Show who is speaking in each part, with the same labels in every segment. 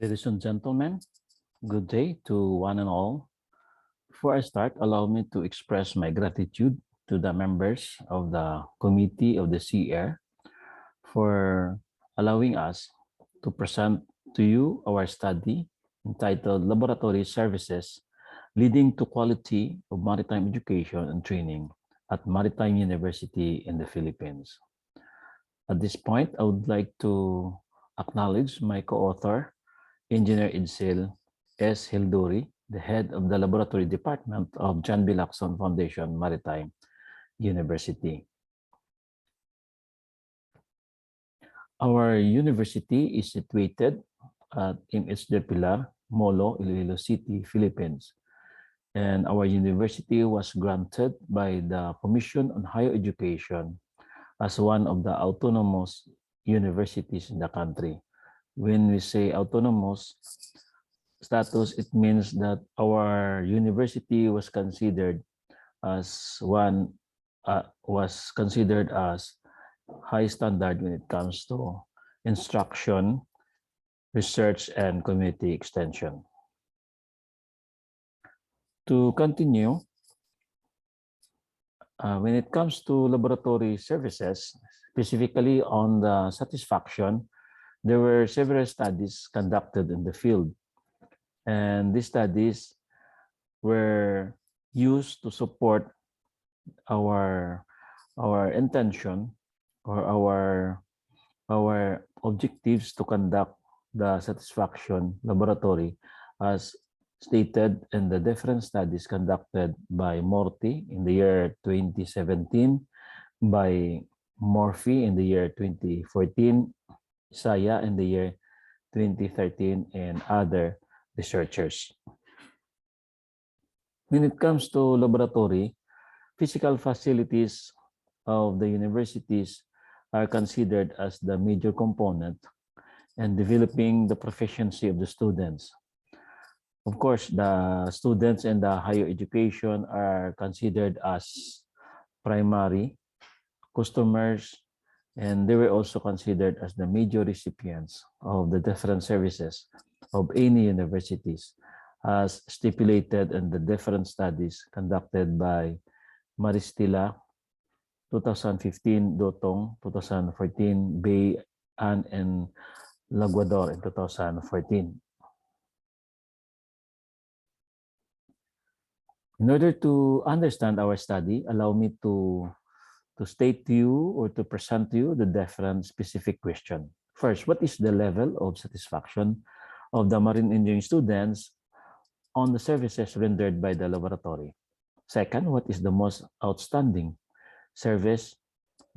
Speaker 1: Ladies and gentlemen, good day to one and all. Before I start, allow me to express my gratitude to the members of the Committee of the SEAAIR for allowing us to present to you our study entitled Laboratory Services Leading to Quality of Maritime Education and Training at Maritime University in the Philippines. At this point, I would like to acknowledge my co-author, Engineer Idsil S. Hilduri, the head of the Laboratory Department of John B. Lacson Foundation Maritime University. Our university is situated at MS del Pilar, Molo, Iloilo City, Philippines. And our university was granted by the Commission on Higher Education as one of the autonomous universities in the country. When we say autonomous status, it means that our university was considered as high standard when it comes to instruction, research, and community extension. To continue, when it comes to laboratory services, specifically on the satisfaction, there were several studies conducted in the field. And these studies were used to support our intention or our objectives to conduct the satisfaction laboratory as stated in the different studies conducted by Morty in the year 2017, by Morphy in the year 2014, Saya in the year 2013, and other researchers. When it comes to laboratory, physical facilities of the universities are considered as the major component in developing the proficiency of the students. Of course, the students in the higher education are considered as primary customers, and they were also considered as the major recipients of the different services of any universities, as stipulated in the different studies conducted by Maristila, 2015, Dotong, 2014, Bay, and Laguador in 2014. In order to understand our study, allow me to state to you or to present to you the different specific question. First, what is the level of satisfaction of the marine engineering students on the services rendered by the laboratory? Second, what is the most outstanding service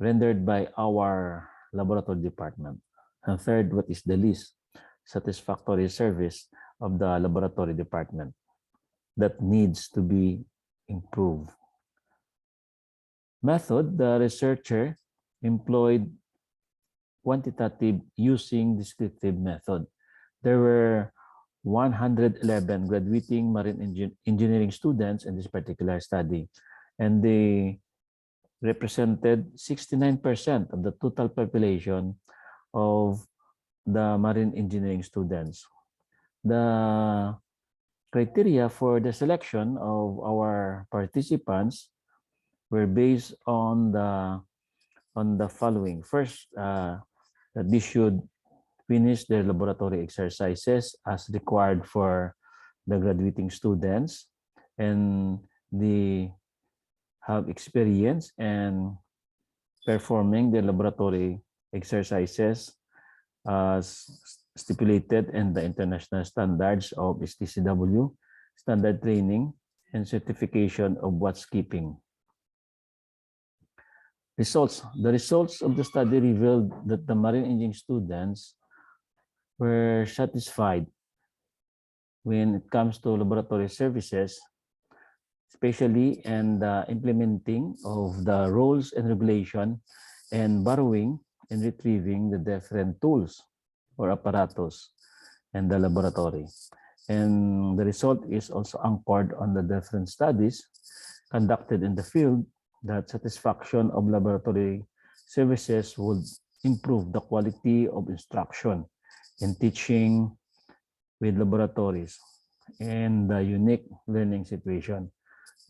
Speaker 1: rendered by our laboratory department? And third, what is the least satisfactory service of the laboratory department that needs to be improved? Method, the researcher employed quantitative using descriptive method. There were 111 graduating marine engineering students in this particular study, and they represented 69% of the total population of the marine engineering students. The criteria for the selection of our participants were based on the following. First, that they should finish their laboratory exercises as required for the graduating students, and they have experience in performing the laboratory exercises as stipulated in the international standards of STCW, standard training, and certification of watchkeeping. Results. The results of the study revealed that the marine engineering students were satisfied when it comes to laboratory services, especially in the implementing of the rules and regulation and borrowing and retrieving the different tools or apparatus in the laboratory. And the result is also anchored on the different studies conducted in the field that satisfaction of laboratory services would improve the quality of instruction in teaching with laboratories and the unique learning situation.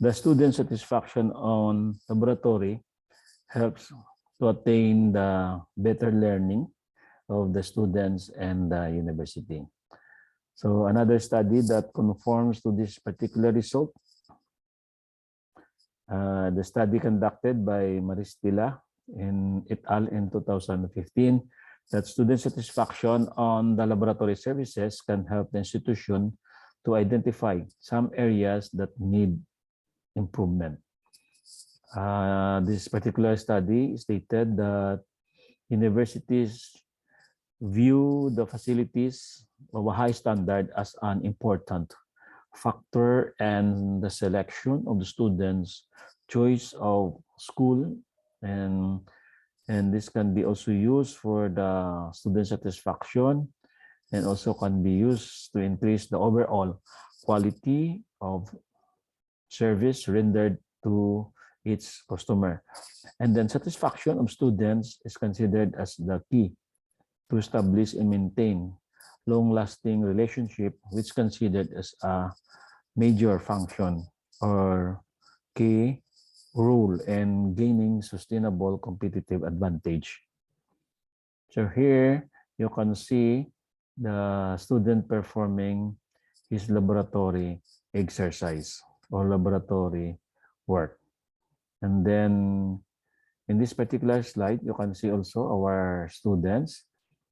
Speaker 1: The student satisfaction on laboratory helps to attain the better learning of the students and the university. So another study that conforms to this particular result, the study conducted by Maristila in et al. In 2015, that student satisfaction on the laboratory services can help the institution to identify some areas that need improvement. This particular study stated that universities view the facilities of a high standard as an important factor and the selection of the students' choice of school, and this can be also used for the student satisfaction and also can be used to increase the overall quality of service rendered to its customer. And then satisfaction of students is considered as the key to establish and maintain long-lasting relationship, which is considered as a major function or key role in gaining sustainable competitive advantage. So here you can see the student performing his laboratory exercise or laboratory work. And then in this particular slide, you can see also our students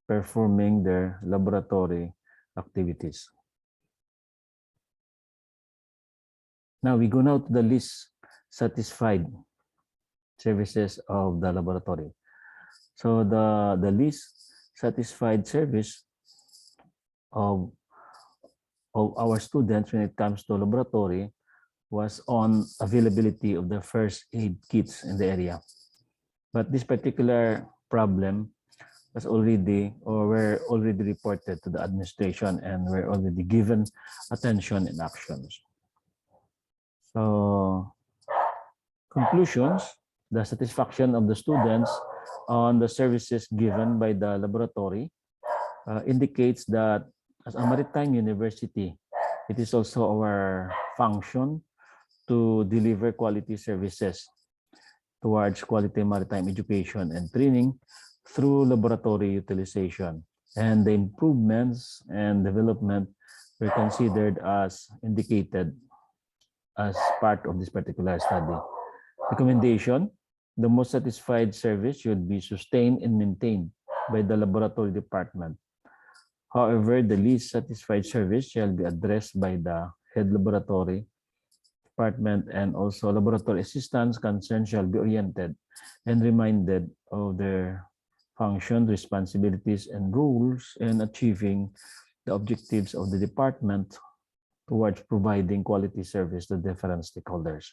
Speaker 1: performing their laboratory activities. Now we go now to the least satisfied services of the laboratory. So the least satisfied service of our students when it comes to laboratory was on availability of the first aid kits in the area. But this particular problem was already or were already reported to the administration and were already given attention and actions. So conclusions, the satisfaction of the students on the services given by the laboratory indicates that as a maritime university, it is also our function to deliver quality services towards quality maritime education and training through laboratory utilization. And the improvements and development were considered as indicated as part of this particular study. Recommendation: the most satisfied service should be sustained and maintained by the laboratory department. However, the least satisfied service shall be addressed by the head laboratory department, and also laboratory assistants concerned shall be oriented and reminded of their function, responsibilities, and roles in achieving the objectives of the department towards providing quality service to different stakeholders.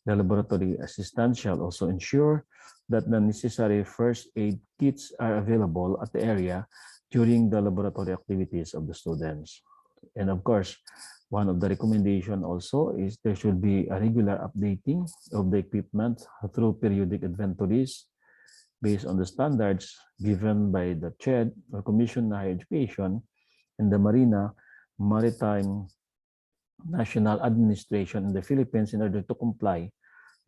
Speaker 1: The laboratory assistant shall also ensure that the necessary first aid kits are available at the area during the laboratory activities of the students. And of course, one of the recommendations also is there should be a regular updating of the equipment through periodic inventories based on the standards given by the CHED or Commission on Higher Education and the Maritime National Administration in the Philippines in order to comply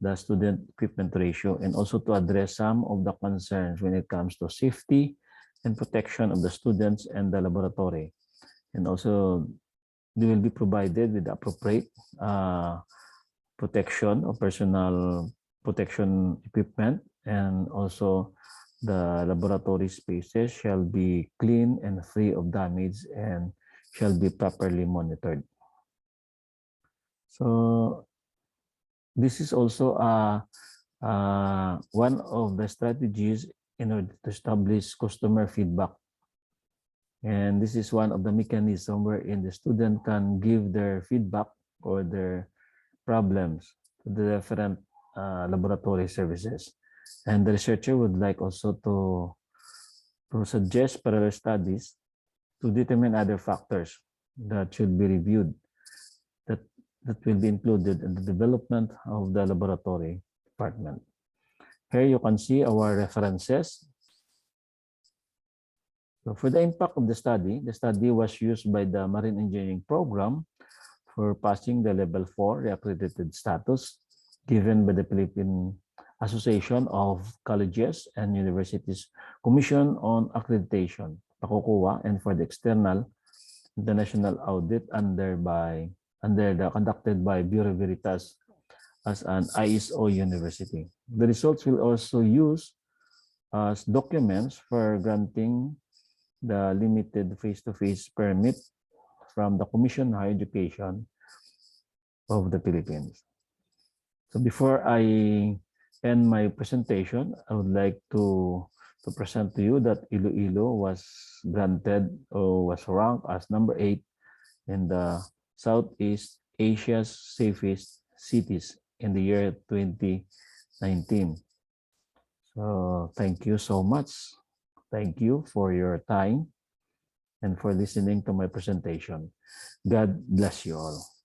Speaker 1: the student equipment ratio and also to address some of the concerns when it comes to safety and protection of the students and the laboratory. And also they will be provided with appropriate protection of personal protection equipment, and also the laboratory spaces shall be clean and free of damage and shall be properly monitored. So this is also one of the strategies in order to establish customer feedback. And this is one of the mechanisms wherein the student can give their feedback or their problems to the different laboratory services. And the researcher would like also to suggest parallel studies to determine other factors that should be reviewed that will be included in the development of the laboratory department. Here you can see our references. So for the impact of the study was used by the Marine Engineering Program for passing the Level 4 reaccredited status given by the Philippine Association of Colleges and Universities Commission on Accreditation, PACOCOA, and for the external international audit under the conducted by Bureau Veritas as an ISO university. The results will also use as documents for granting the limited face-to-face permit from the Commission on Higher Education of the Philippines. So before I end my presentation, I would like to present to you that Iloilo was granted or was ranked as number 8 in the Southeast Asia's safest cities in the year 2019. So thank you so much. Thank you for your time and for listening to my presentation. God bless you all.